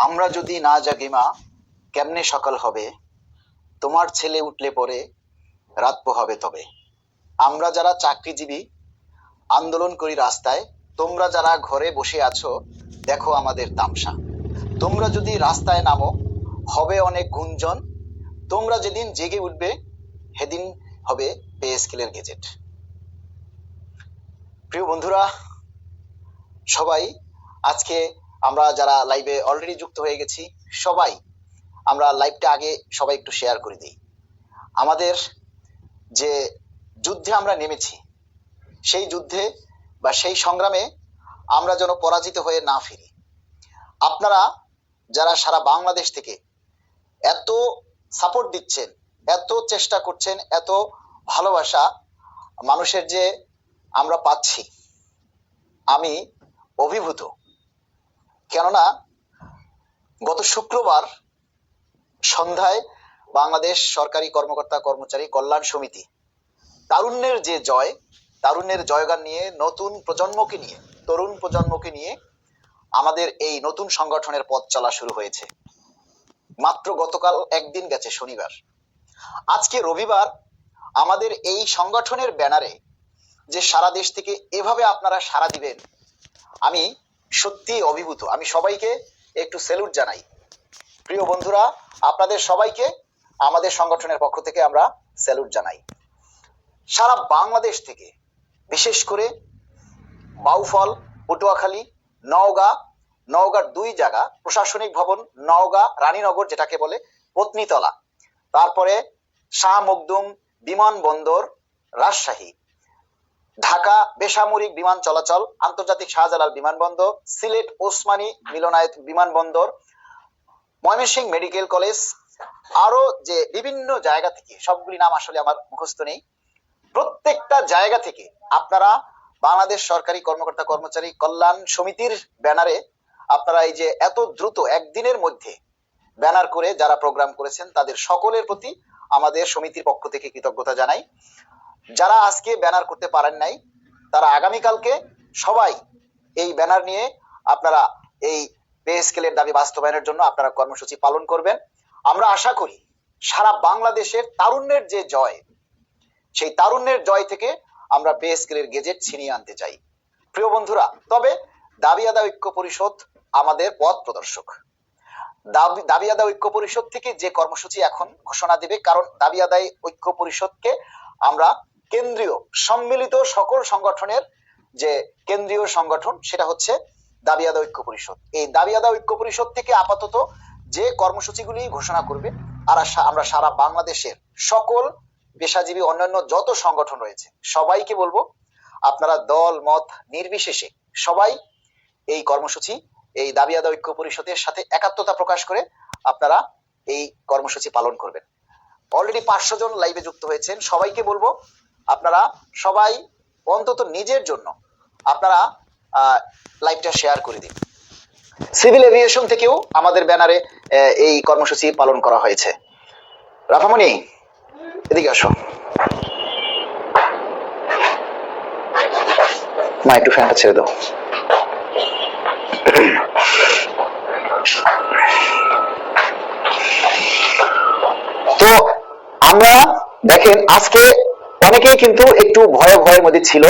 আমরা যদি না জাগি মা, কেমনে সকাল হবে? তোমার ছেলে উঠলে পরে রাত পোহাবে তবে। আমরা যারা চাকরিজীবী আন্দোলন করি রাস্তায়, তোমরা যারা ঘরে বসে আছো দেখো আমাদের তামসা। তোমরা যদি রাস্তায় নামো হবে অনেক গুঞ্জন। তোমরা যেদিন জেগে উঠবে সেদিন হবে পে স্কেলের গেজেট। প্রিয় বন্ধুরা, সবাই আজকে আমরা যারা লাইভে অলরেডি যুক্ত হয়ে গেছি, সবাই আমরা লাইভটা আগে সবাই একটু শেয়ার করে দিই। আমাদের যে যুদ্ধে আমরা নেমেছি, সেই যুদ্ধে বা সেই সংগ্রামে আমরা যেন পরাজিত হয়ে না ফিরি। আপনারা যারা সারা বাংলাদেশ থেকে এত সাপোর্ট দিচ্ছেন, এত চেষ্টা করছেন, এত ভালোবাসা মানুষের যে আমরা পাচ্ছি, আমি অভিভূত। কেননা গত শুক্রবার সন্ধ্যায় বাংলাদেশ সরকারি কর্মকর্তা কর্মচারী কল্যাণ সমিতি তারুণ্যের যে জয়, তারুণ্যের জয়গান নিয়ে নতুন প্রজন্মকে নিয়ে, তরুণ প্রজন্মকে নিয়ে আমাদের এই নতুন সংগঠনের পথ চলা শুরু হয়েছে। মাত্র গতকাল একদিন গেছে, শনিবার। আজকে রবিবার আমাদের এই সংগঠনের ব্যানারে যে সারা দেশ থেকে এভাবে আপনারা সাড়া দিবেন, আমি সত্যি অভিভূত। আমি সবাইকে একটু স্যালুট জানাই। প্রিয় বন্ধুরা, আপনাদের সবাইকে আমাদের সংগঠনের পক্ষ থেকে আমরা স্যালুট জানাই। সারা বাংলাদেশ থেকে, বিশেষ করে বাউফল, পটুয়াখালী, নওগাঁর দুই জায়গা প্রশাসনিক ভবন, নওগাঁ রানীনগর যেটাকে বলে পত্নীতলা, তারপরে শাহ মখদুম বিমানবন্দর রাজশাহী, ঢাকা বেসামরিক বিমান চলাচল, আন্তর্জাতিক শাহজালাল বিমানবন্দর, সিলেট ওসমানী মিলনায়ত বিমানবন্দর, ময়মনসিংহ মেডিকেল কলেজ, আরো যে বিভিন্ন জায়গা থেকে, সবগুলি নাম আসলে আমার মুখস্থ নেই, প্রত্যেকটা জায়গা থেকে আপনারা বাংলাদেশ সরকারি কর্মকর্তা কর্মচারী কল্যাণ সমিতির ব্যানারে আপনারা এই যে এত দ্রুত একদিনের মধ্যে ব্যানার করে যারা প্রোগ্রাম করেছেন, তাদের সকলের প্রতি আমাদের সমিতির পক্ষ থেকে কৃতজ্ঞতা জানাই। যারা আজকে ব্যানার করতে পারেন নাই, তারা আগামীকালকে সবাই এই ব্যানার নিয়ে আপনারা এই পে স্কেলের দাবি বাস্তবায়নের জন্য আপনারা কর্মসূচি পালন করবেন। আমরা আশা করি সারা বাংলাদেশের তারুণ্যের যে জয়, সেই তারুণ্যের জয় থেকে আমরা পে স্কেলের গেজেট ছিনিয়ে আনতে চাই। প্রিয় বন্ধুরা, তবে দাবি আদায় ঐক্য পরিষদ আমাদের পথ প্রদর্শক। দাবি আদায় ঐক্য পরিষদ থেকে যে কর্মসূচি এখন ঘোষণা দিবে, কারণ দাবি আদায় ঐক্য পরিষদকে আমরা কেন্দ্রীয় সম্মিলিত সকল সংগঠনের যে কেন্দ্রীয় সংগঠন, সেটা হচ্ছে দাবি আদায় ঐক্য পরিষদ। এই দাবি আদায় ঐক্য পরিষদ থেকে আপাতত যে কর্মসূচিগুলি ঘোষণা করবে, আর আমরা সারা বাংলাদেশের সকল পেশাজীবী অন্যান্য যত সংগঠন রয়েছে সবাইকে বলবো, আপনারা দল মত নির্বিশেষে সবাই এই কর্মসূচি, এই দাবি আদায় ঐক্য পরিষদের সাথে একাত্মতা প্রকাশ করে আপনারা এই কর্মসূচি পালন করবেন। অলরেডি 500 জন লাইভে যুক্ত হয়েছেন, সবাইকে বলবো আপনারা সবাই অন্তত নিজের জন্য আপনারা লাইভটা শেয়ার করে দিন। সিভিল এভিয়েশন থেকেও আমাদের ব্যানারে এই কর্মসূচি পালন করা হয়েছে। রাফামণি, এদিকে আসো মা, একটু ফ্যানটা ছেড়ে দাও। তো আমরা দেখেন, আজকে অনেকেই কিন্তু একটু ভয়ের মধ্যে ছিল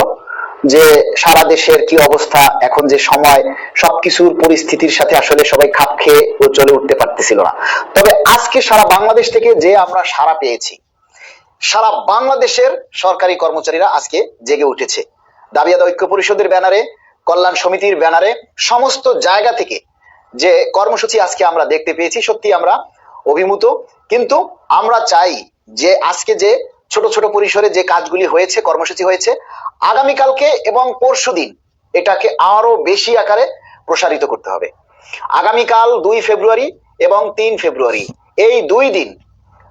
যে সারা দেশের কি অবস্থা, এখন যে সময়, সবকিছুর পরিস্থিতির সাথে আসলে সবাই খাপ খেয়ে চলে উঠতে পারতেছিল না। তবে আজকে সারা বাংলাদেশ থেকে যে আমরা সাড়া পেয়েছি, সারা বাংলাদেশের সরকারি কর্মচারীরা আজকে জেগে উঠেছে। দাবি আদায় ঐক্য পরিষদের ব্যানারে, কল্যাণ সমিতির ব্যানারে, সমস্ত জায়গা থেকে যে কর্মসূচি আজকে আমরা দেখতে পেয়েছি, সত্যি আমরা অভিভূত। কিন্তু আমরা চাই যে আজকে যে ছোট ছোট পরিসরে যে কাজগুলি হয়েছে, কর্মসূচি হয়েছে, আগামীকালকে এবং পরশুদিন এটাকে আরো বেশি আকারে প্রসারিত করতে হবে। আগামীকাল 2 ফেব্রুয়ারি এবং 3 ফেব্রুয়ারি, এই 2 দিন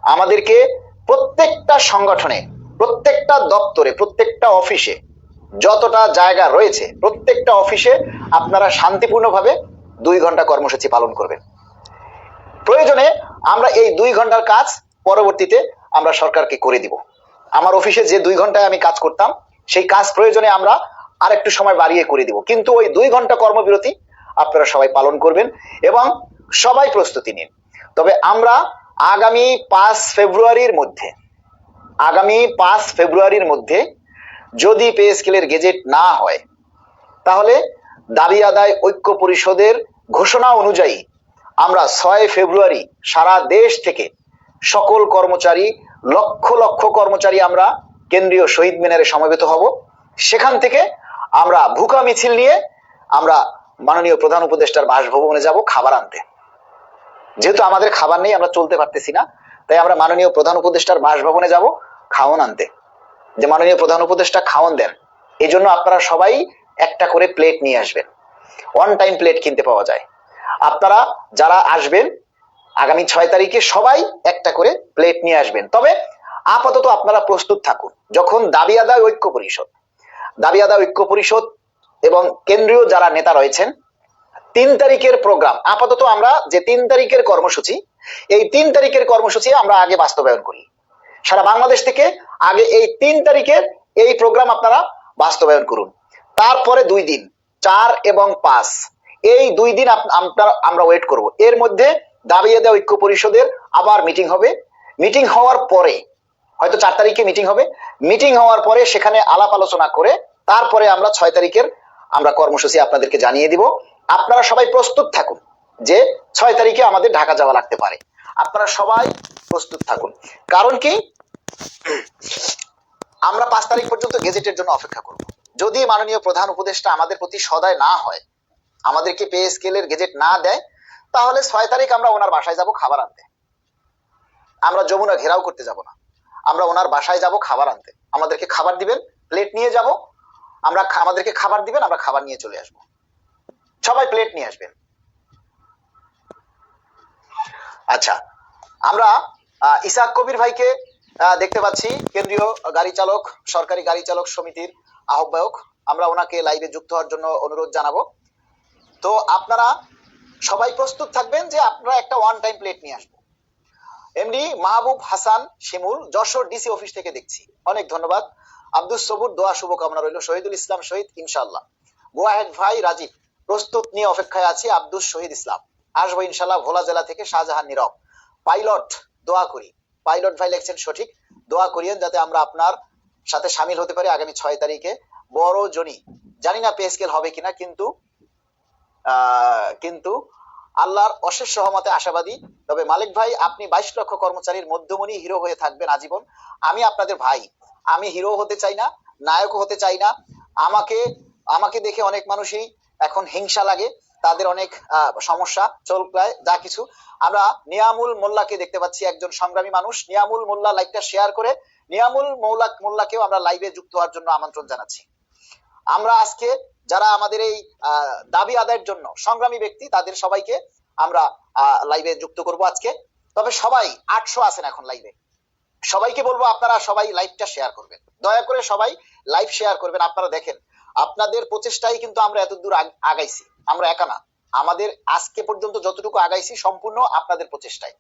আমাদেরকে প্রত্যেকটা সংগঠনে, প্রত্যেকটা দপ্তরে, প্রত্যেকটা অফিসে, যতটা জায়গা রয়েছে প্রত্যেকটা অফিসে আপনারা শান্তিপূর্ণভাবে 2 ঘন্টা কর্মসূচি পালন করবেন। প্রয়োজনে আমরা এই 2 ঘন্টার কাজ পরবর্তীতে আমরা সরকারকে করে দিব। আমার অফিসে যে 2 ঘন্টায় আমি কাজ করতাম, সেই কাজ প্রয়োজনে আমরা আরেকটু সময় বাড়িয়ে করে দিব, কিন্তু ওই 2 ঘন্টা কর্মবিরতি আপনারা সবাই পালন করবেন। এবং সবাই প্রস্তুতি নিন। তবে আমরা আগামী 5 ফেব্রুয়ারির মধ্যে যদি পে স্কেলের গেজেট না হয়, তাহলে দাবি আদায় ঐক্য পরিষদের ঘোষণা অনুযায়ী আমরা 6 ফেব্রুয়ারি সারা দেশ থেকে সকল কর্মচারী, লক্ষ লক্ষ কর্মচারী আমরা কেন্দ্রীয় শহীদ মিনারে সমবেত হব। সেখান থেকে আমরা ভুকা মিছিল নিয়ে আমরা মাননীয় প্রধান উপদেষ্টার বাসভবনে যাব খাবার আনতে। যেহেতু আমাদের খাবার নেই, আমরা চলতে পারতেছি না, তাই আমরা মাননীয় প্রধান উপদেষ্টার বাসভবনে যাব খাওয়ান আনতে, যে মাননীয় প্রধান উপদেষ্টা খাওয়ান দেন। এই জন্য আপনারা সবাই একটা করে প্লেট নিয়ে আসবেন। ওয়ান টাইম প্লেট কিনতে পাওয়া যায়। আপনারা যারা আসবেন আগামী 6 তারিখে সবাই একটা করে প্লেট নিয়ে আসবেন। তবে আপাতত আপনারা প্রস্তুত থাকুন। যখন দাবি আদায় ঐক্য পরিষদ এবং কেন্দ্রীয় যারা নেতা রয়েছেন 3 তারিখের প্রোগ্রাম, আপাতত আমরা যে 3 তারিখের কর্মসূচি, এই 3 তারিখের কর্মসূচি আমরা আগে বাস্তবায়ন করি। সারা বাংলাদেশ থেকে আগে এই 3 তারিখের এই প্রোগ্রাম আপনারা বাস্তবায়ন করুন। তারপরে 2 দিন 4 এবং 5, এই 2 দিন আমরা ওয়েট করব। এর মধ্যে দাবি আদায় ঐক্য পরিষদের আবার মিটিং হবে। মিটিং হওয়ার পরে হয়তো 4 তারিখে মিটিং হবে। মিটিং হওয়ার পরে সেখানে আলাপ আলোচনা করে তারপরে আমরা 6 তারিখের আমরা কর্মসূচি আপনাদেরকে জানিয়ে দিব। আপনারা সবাই প্রস্তুত থাকুন যে 6 তারিখে আমাদের ঢাকা যাওয়া লাগতে পারে। আপনারা সবাই প্রস্তুত থাকুন। কারণ কি, আমরা 5 তারিখ পর্যন্ত গেজেটের জন্য অপেক্ষা করব। যদি মাননীয় প্রধান উপদেষ্টা আমাদের প্রতি সদয় না হয়, আমাদেরকে পে স্কেলের গেজেট না দেয়, তাহলে 6 তারিখ আমরা ওনার বাসায় যাব খাবার আনতে। আমরা যমুনা ঘেরাও করতে যাব না, আমরা ওনার বাসায় যাব খাবার আনতে। আমাদেরকে খাবার দিবেন, প্লেট নিয়ে যাব, আমাদেরকে খাবার দিবেন, আমরা খাবার নিয়ে চলে আসব। সবাই প্লেট নিয়ে আসবেন। আচ্ছা, আমরা ইসাক কবির ভাইকে দেখতে পাচ্ছি, কেন্দ্রীয় গাড়ি চালক, সরকারি গাড়ি চালক সমিতির আহ্বায়ক। আমরা ওনাকে লাইভে যুক্ত হওয়ার জন্য অনুরোধ জানাবো। তো আপনারা সবাই প্রস্তুত থাকবেন যে আপনারা একটা ওয়ান টাইম প্লেট নিয়ে আসবো। এমডি মাহবুব হাসান শিমুল, যশোর ডিসি অফিস থেকে দেখছি, অনেক ধন্যবাদ। আব্দুল সবুর, দোয়া শুভকামনা রইল। শহীদুল ইসলাম শহীদ, ইনশাআল্লাহ। গো আহেড ভাই রাজীব, প্রস্তুত নিয়ে অপেক্ষায় আছি। আব্দুল শহীদ ইসলাম, আসবো ইনশাআল্লাহ। ভোলা জেলা থেকে শাহজাহান নীরব, পাইলট, দোয়া করি। পাইলট ভাই লেখছেন সঠিক, দোয়া করিয়েন যাতে আমরা আপনার সাথে সামিল হতে পারি আগামী 6 তারিখে। বড় জনি, জানি না পে স্কেল হবে কিনা, কিন্তু আল্লাহর অশেষ সহমতে আশাবাদী। তবে মালিক ভাই, আপনি 22 লক্ষ কর্মচারীর মধ্যমণি হিরো হয়ে থাকবেন আজীবন। আমি আপনাদের ভাই, আমি হিরো হতে চাই না, নায়ক হতে চাই না। আমাকে দেখে অনেক মানুষই এখন হিংসা লাগে, তাদের অনেক সমস্যা চলকায় যা কিছু। আমরা নিয়ামুল মোল্লাকে দেখতে পাচ্ছি, একজন সংগ্রামী মানুষ। নিয়ামুল মোল্লা লাইভটা শেয়ার করে নিয়ামুল মোল্লাকেও আমরা লাইভে যুক্ত হওয়ার জন্য আমন্ত্রণ জানাচ্ছি। আমরা আজকে যারা আমাদের এই দাবি আদায়ের জন্য সংগ্রামী ব্যক্তি, তাদের সবাইকে আমরা লাইভে যুক্ত করব আজকে। তবে সবাই 800 আছেন এখন লাইভে, সবাইকে বলবো আপনারা সবাই লাইভটা শেয়ার করবেন, দয়া করে সবাই লাইভ শেয়ার করবেন। আপনারা দেখেন, আপনাদের প্রচেষ্টাই কিন্তু আমরা এতদূর আগাইছি, আমরা একা না। আমাদের আজকে পর্যন্ত যতটুকু আগাইছি সম্পূর্ণ আপনাদের প্রচেষ্টায়।